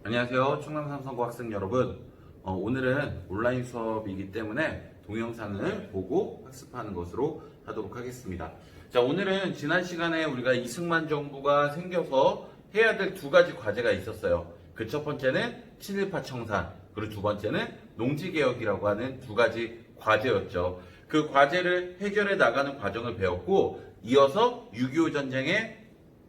안녕하세요. 충남삼성고 학생 여러분. 오늘은 온라인 수업이기 때문에 동영상을 보고 학습하는 것으로 하도록 하겠습니다. 자, 오늘은 지난 시간에 우리가 이승만 정부가 생겨서 해야 될 두 가지 과제가 있었어요. 그 첫 번째는 친일파 청산, 그리고 두 번째는 농지개혁이라고 하는 두 가지 과제였죠. 그 과제를 해결해 나가는 과정을 배웠고, 이어서 6.25 전쟁의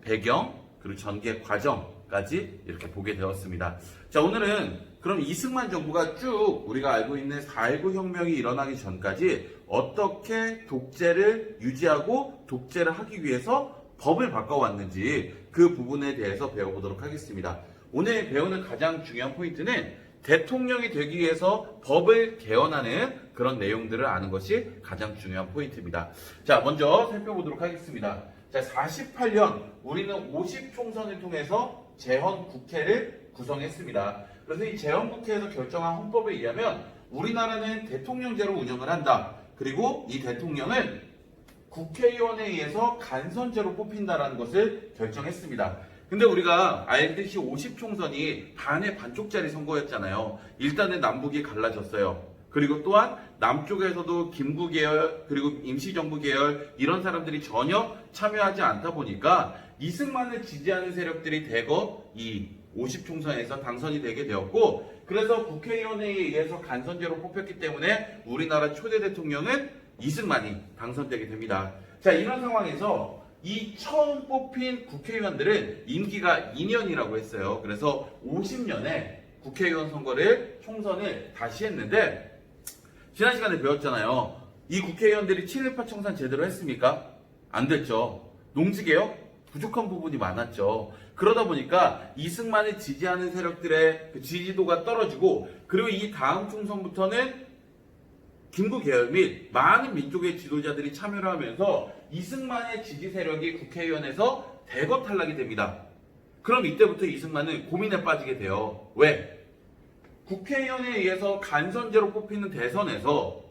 배경, 그리고 전개 과정까지 이렇게 보게 되었습니다. 자, 오늘은 그럼 이승만 정부가 쭉 우리가 알고 있는 4.19 혁명이 일어나기 전까지 어떻게 독재를 유지하고 독재를 하기 위해서 법을 바꿔왔는지 그 부분에 대해서 배워보도록 하겠습니다. 오늘 배우는 가장 중요한 포인트는 대통령이 되기 위해서 법을 개헌하는 그런 내용들을 아는 것이 가장 중요한 포인트입니다. 자, 먼저 살펴보도록 하겠습니다. 자, 48년 우리는 50총선을 통해서 재헌국회를 구성했습니다. 그래서 이 재헌국회에서 결정한 헌법에 의하면 우리나라는 대통령제로 운영을 한다. 그리고 이 대통령은 국회의원에 의해서 간선제로 뽑힌다라는 것을 결정했습니다. 근데 우리가 알듯이 50총선이 반의 반쪽짜리 선거였잖아요. 일단은 남북이 갈라졌어요. 그리고 또한 남쪽에서도 김구 계열 그리고 임시정부 계열 이런 사람들이 전혀 참여하지 않다 보니까 이승만을 지지하는 세력들이 대거 이 50총선에서 당선이 되게 되었고, 그래서 국회의원에 의해서 간선제로 뽑혔기 때문에 우리나라 초대 대통령은 이승만이 당선되게 됩니다. 자, 이런 상황에서 이 처음 뽑힌 국회의원들은 임기가 2년이라고 했어요. 그래서 50년에 국회의원 선거를 총선을 다시 했는데, 지난 시간에 배웠잖아요. 이 국회의원들이 친일파 청산 제대로 했습니까? 안 됐죠. 농지개혁? 부족한 부분이 많았죠. 그러다 보니까 이승만을 지지하는 세력들의 그 지지도가 떨어지고, 그리고 이 다음 총선부터는 김구 계열 및 많은 민족의 지도자들이 참여를 하면서 이승만의 지지 세력이 국회의원에서 대거 탈락이 됩니다. 그럼 이때부터 이승만은 고민에 빠지게 돼요. 왜? 국회의원에 의해서 간선제로 뽑히는 대선에서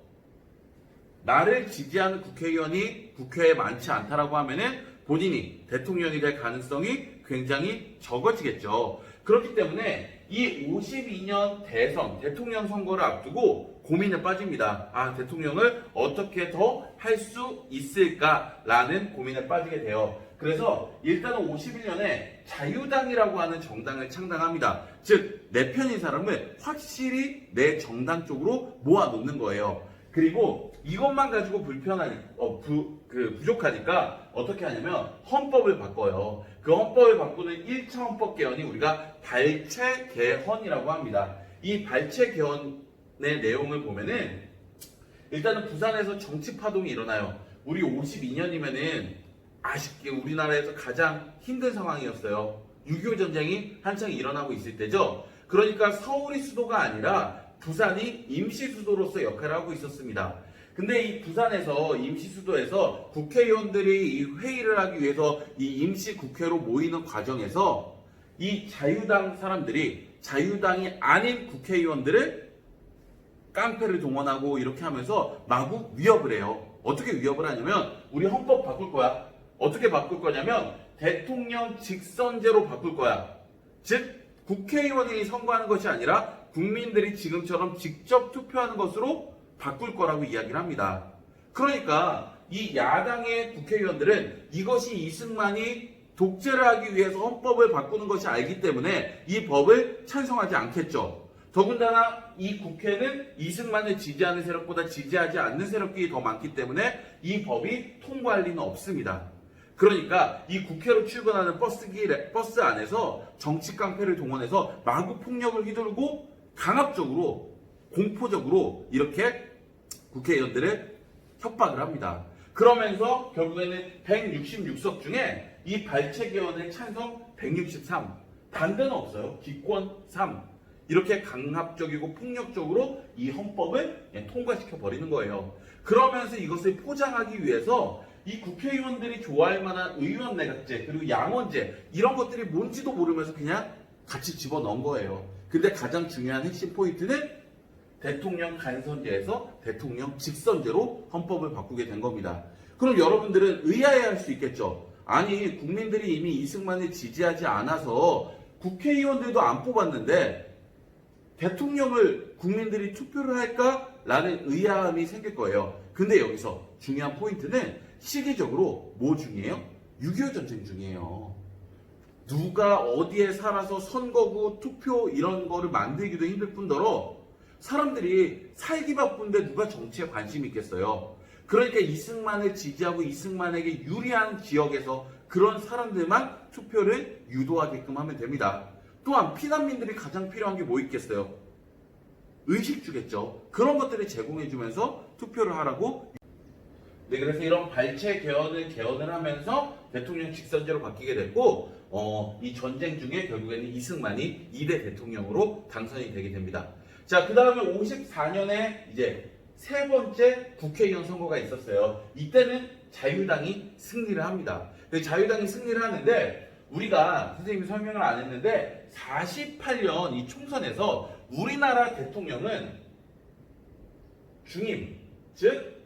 나를 지지하는 국회의원이 국회에 많지 않다라고 하면은 본인이 대통령이 될 가능성이 굉장히 적어지겠죠. 그렇기 때문에 이 52년 대통령 선거를 앞두고 고민에 빠집니다. 아, 대통령을 어떻게 더 할 수 있을까라는 고민에 빠지게 돼요. 그래서 일단은 51년에 자유당이라고 하는 정당을 창당합니다. 즉, 내 편인 사람을 확실히 내 정당 쪽으로 모아놓는 거예요. 그리고 이것만 가지고 부족하니까 어떻게 하냐면 헌법을 바꿔요. 그 헌법을 바꾸는 1차 헌법 개헌이 우리가 발췌 개헌이라고 합니다. 이 발췌 개헌의 내용을 보면은 일단은 부산에서 정치 파동이 일어나요. 우리 52년이면은 아쉽게 우리나라에서 가장 힘든 상황이었어요. 6.25 전쟁이 한창 일어나고 있을 때죠. 그러니까 서울이 수도가 아니라 부산이 임시 수도로서 역할을 하고 있었습니다. 근데 이 부산에서 임시 수도에서 국회의원들이 이 회의를 하기 위해서 이 임시 국회로 모이는 과정에서 이 자유당 사람들이 자유당이 아닌 국회의원들을 깡패를 동원하고 이렇게 하면서 마구 위협을 해요. 어떻게 위협을 하냐면 우리 헌법 바꿀 거야. 어떻게 바꿀 거냐면 대통령 직선제로 바꿀 거야. 즉 국회의원이 선거하는 것이 아니라 국민들이 지금처럼 직접 투표하는 것으로 바꿀 거라고 이야기를 합니다. 그러니까 이 야당의 국회의원들은 이것이 이승만이 독재를 하기 위해서 헌법을 바꾸는 것이 알기 때문에 이 법을 찬성하지 않겠죠. 더군다나 이 국회는 이승만을 지지하는 세력보다 지지하지 않는 세력들이 더 많기 때문에 이 법이 통과할 리는 없습니다. 그러니까 이 국회로 출근하는 버스 안에서 정치 깡패를 동원해서 마구 폭력을 휘두르고 강압적으로 공포적으로 이렇게 국회의원들을 협박을 합니다. 그러면서 결국에는 166석 중에 이 발췌 개헌의 찬성 163, 반대는 없어요. 기권 3. 이렇게 강압적이고 폭력적으로 이 헌법을 통과시켜 버리는 거예요. 그러면서 이것을 포장하기 위해서 이 국회의원들이 좋아할 만한 의원 내각제 그리고 양원제 이런 것들이 뭔지도 모르면서 그냥 같이 집어넣은 거예요. 근데 가장 중요한 핵심 포인트는 대통령 간선제에서 대통령 직선제로 헌법을 바꾸게 된 겁니다. 그럼 여러분들은 의아해할 수 있겠죠. 아니, 국민들이 이미 이승만을 지지하지 않아서 국회의원들도 안 뽑았는데 대통령을 국민들이 투표를 할까라는 의아함이 생길 거예요. 근데 여기서 중요한 포인트는 시기적으로 뭐 중이에요? 6.25 전쟁 중이에요. 누가 어디에 살아서 선거구, 투표 이런 거를 만들기도 힘들 뿐더러 사람들이 살기 바쁜데 누가 정치에 관심이 있겠어요. 그러니까 이승만을 지지하고 이승만에게 유리한 지역에서 그런 사람들만 투표를 유도하게끔 하면 됩니다. 또한 피난민들이 가장 필요한 게 뭐 있겠어요? 의식주겠죠. 그런 것들을 제공해주면서 투표를 하라고. 네, 그래서 이런 발췌 개헌을 하면서 대통령 직선제로 바뀌게 됐고, 이 전쟁 중에 결국에는 이승만이 2대 대통령으로 당선이 되게 됩니다. 자, 그 다음에 54년에 이제 세 번째 국회의원 선거가 있었어요. 이때는 자유당이 승리를 합니다. 자유당이 승리를 하는데 우리가 선생님이 설명을 안 했는데 48년 이 총선에서 우리나라 대통령은 중임, 즉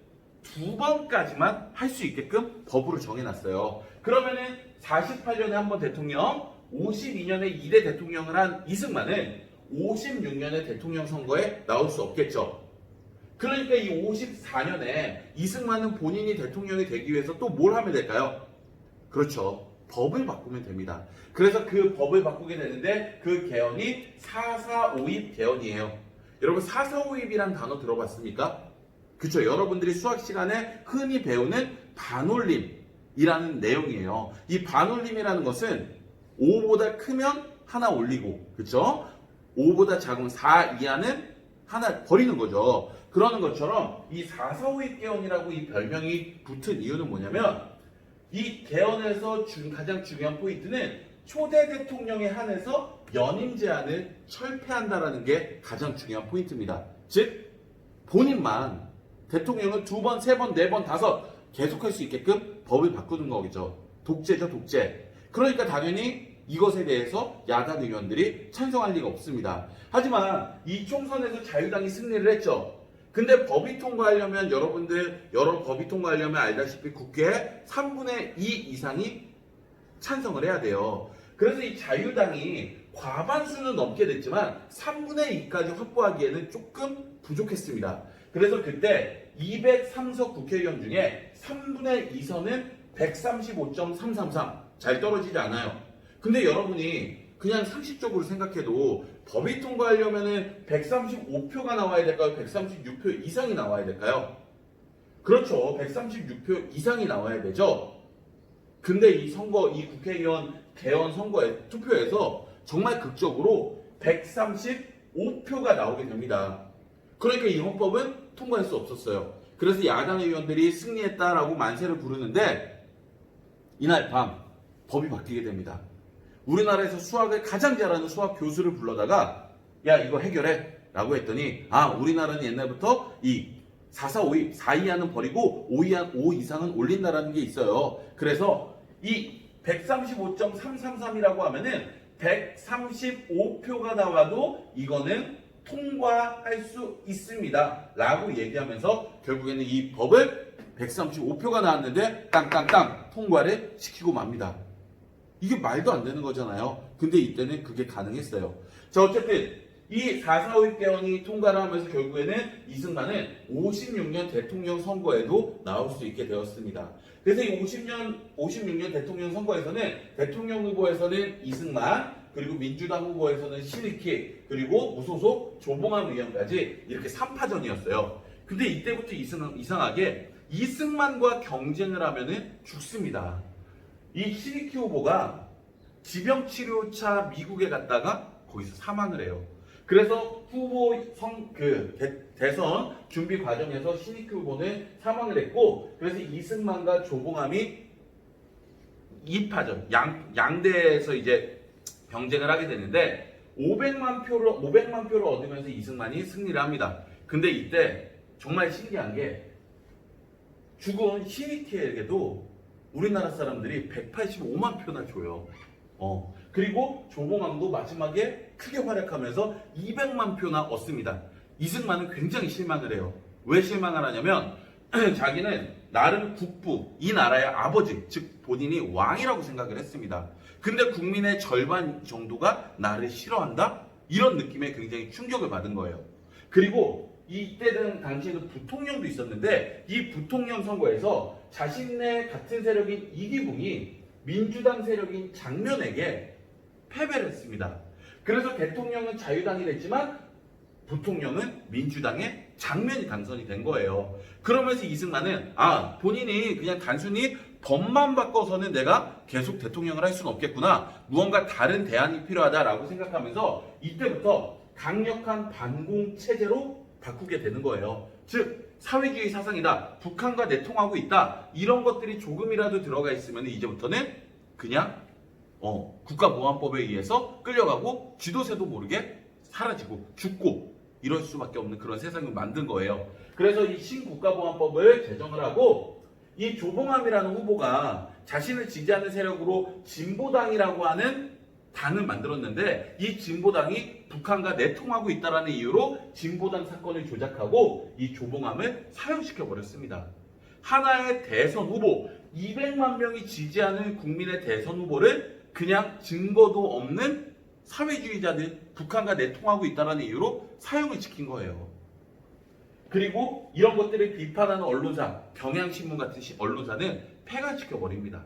2번까지만 할 수 있게끔 법으로 정해놨어요. 그러면은 48년에 한 번 대통령, 52년에 2대 대통령을 한 이승만은 56년에 대통령 선거에 나올 수 없겠죠. 그러니까 이 54년에 이승만은 본인이 대통령이 되기 위해서 또 뭘 하면 될까요? 그렇죠. 법을 바꾸면 됩니다. 그래서 그 법을 바꾸게 되는데 그 개헌이 4.4.5입 개헌이에요. 여러분 4.4.5입이란 단어 들어봤습니까? 그렇죠. 여러분들이 수학 시간에 흔히 배우는 반올림이라는 내용이에요. 이 반올림이라는 것은 5보다 크면 하나 올리고, 그렇죠? 5보다 작은 4 이하는 하나 버리는 거죠. 그러는 것처럼 이 4.4.5입 개헌이라고 이 별명이 붙은 이유는 뭐냐면 이 개헌에서 가장 중요한 포인트는 초대 대통령에 한해서 연임 제한을 철폐한다라는 게 가장 중요한 포인트입니다. 즉 본인만 대통령을 2번, 3번, 4번, 5 계속할 수 있게끔 법을 바꾸는 거겠죠. 독재죠, 독재. 그러니까 당연히 이것에 대해서 야당 의원들이 찬성할 리가 없습니다. 하지만 이 총선에서 자유당이 승리를 했죠. 근데 법이 통과하려면 여러분들 여러 법이 통과하려면 알다시피 국회에 3분의 2 이상이 찬성을 해야 돼요. 그래서 이 자유당이 과반수는 넘게 됐지만 3분의 2까지 확보하기에는 조금 부족했습니다. 그래서 그때 203석 국회의원 중에 3분의 2선은 135.333 잘 떨어지지 않아요. 근데 여러분이 그냥 상식적으로 생각해도 법이 통과하려면 135표가 나와야 될까요? 136표 이상이 나와야 될까요? 그렇죠. 136표 이상이 나와야 되죠. 근데 이 선거, 이 국회의원 개헌 선거의 투표에서 정말 극적으로 135표가 나오게 됩니다. 그러니까 이 헌법은 통과할 수 없었어요. 그래서 야당 의원들이 승리했다라고 만세를 부르는데 이날 밤 법이 바뀌게 됩니다. 우리나라에서 수학을 가장 잘하는 수학 교수를 불러다가 야 이거 해결해 라고 했더니 우리나라는 옛날부터 이 4.4.5입 4 이하는 버리고 5 이상은 올린다라는 게 있어요. 그래서 이 135.333이라고 하면은 135표가 나와도 이거는 통과할 수 있습니다 라고 얘기하면서 결국에는 이 법을 135표가 나왔는데 땅땅땅 통과를 시키고 맙니다. 이게 말도 안 되는 거잖아요. 근데 이때는 그게 가능했어요. 자, 어쨌든 이 4.4.5입 개헌이 통과를 하면서 결국에는 이승만은 56년 대통령 선거에도 나올 수 있게 되었습니다. 그래서 이 56년 대통령 선거에서는 대통령 후보에서는 이승만, 그리고 민주당 후보에서는 신익희, 그리고 무소속 조봉암 의원까지 이렇게 3파전이었어요. 근데 이때부터 이상하게 이승만과 경쟁을 하면은 죽습니다. 이 신익희 후보가 지병치료차 미국에 갔다가 거기서 사망을 해요. 그래서 대선 준비 과정에서 신익희 후보는 사망을 했고, 그래서 이승만과 조봉암이 2파전, 양대에서 이제 경쟁을 하게 되는데 500만 표를 얻으면서 이승만이 승리를 합니다. 근데 이때 정말 신기한 게 죽은 신익희에게도 우리나라 사람들이 185만 표나 줘요. 그리고 조봉암도 마지막에 크게 활약하면서 200만 표나 얻습니다. 이승만은 굉장히 실망을 해요. 왜 실망을 하냐면 자기는 나름 국부, 이 나라의 아버지, 즉 본인이 왕이라고 생각을 했습니다. 근데 국민의 절반 정도가 나를 싫어한다? 이런 느낌에 굉장히 충격을 받은 거예요. 그리고 이때는 당시에는 부통령도 있었는데 이 부통령 선거에서 자신의 같은 세력인 이기붕이 민주당 세력인 장면에게 패배를 했습니다. 그래서 대통령은 자유당이 됐지만 부통령은 민주당의 장면이 당선이 된 거예요. 그러면서 이승만은 본인이 그냥 단순히 법만 바꿔서는 내가 계속 대통령을 할 수는 없겠구나. 무언가 다른 대안이 필요하다라고 생각하면서 이때부터 강력한 반공 체제로 바꾸게 되는 거예요. 즉 사회주의 사상이다. 북한과 내통하고 있다. 이런 것들이 조금이라도 들어가 있으면 이제부터는 그냥 국가보안법에 의해서 끌려가고 쥐도새도 모르게 사라지고 죽고 이럴 수밖에 없는 그런 세상을 만든 거예요. 그래서 이 신국가보안법을 제정을 하고 이 조봉암이라는 후보가 자신을 지지하는 세력으로 진보당이라고 하는 당을 만들었는데 이 진보당이 북한과 내통하고 있다는 이유로 진보당 사건을 조작하고 이 조봉암을 사형시켜 버렸습니다. 하나의 대선 후보, 200만 명이 지지하는 국민의 대선 후보를 그냥 증거도 없는 사회주의자들, 북한과 내통하고 있다는 이유로 사형을 시킨 거예요. 그리고 이런 것들을 비판하는 언론사, 경향신문 같은 언론사는 폐간시켜 버립니다.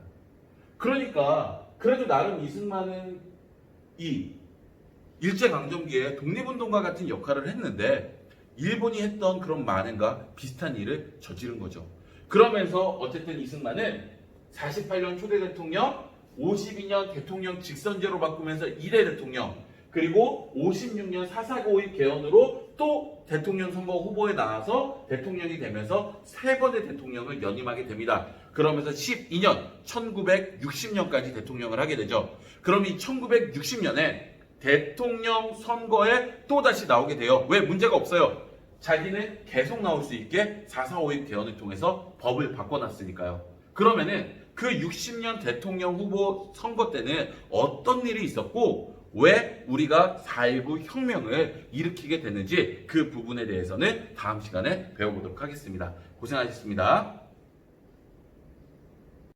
그러니까 그래도 나름 이승만은 이 일제강점기에 독립운동가 같은 역할을 했는데 일본이 했던 그런 만행과 비슷한 일을 저지른 거죠. 그러면서 어쨌든 이승만은 48년 초대 대통령, 52년 대통령 직선제로 바꾸면서 1회 대통령, 그리고 56년 4.4.5 개헌으로 또 대통령 선거 후보에 나와서 대통령이 되면서 세 번의 대통령을 연임하게 됩니다. 그러면서 12년, 1960년까지 대통령을 하게 되죠. 그럼 이 1960년에 대통령 선거에 또다시 나오게 돼요. 왜? 문제가 없어요. 자기는 계속 나올 수 있게 4.4.5 개헌을 통해서 법을 바꿔놨으니까요. 그러면은 그 60년 대통령 후보 선거 때는 어떤 일이 있었고 왜 우리가 4.19 혁명을 일으키게 됐는지 그 부분에 대해서는 다음 시간에 배워보도록 하겠습니다. 고생하셨습니다.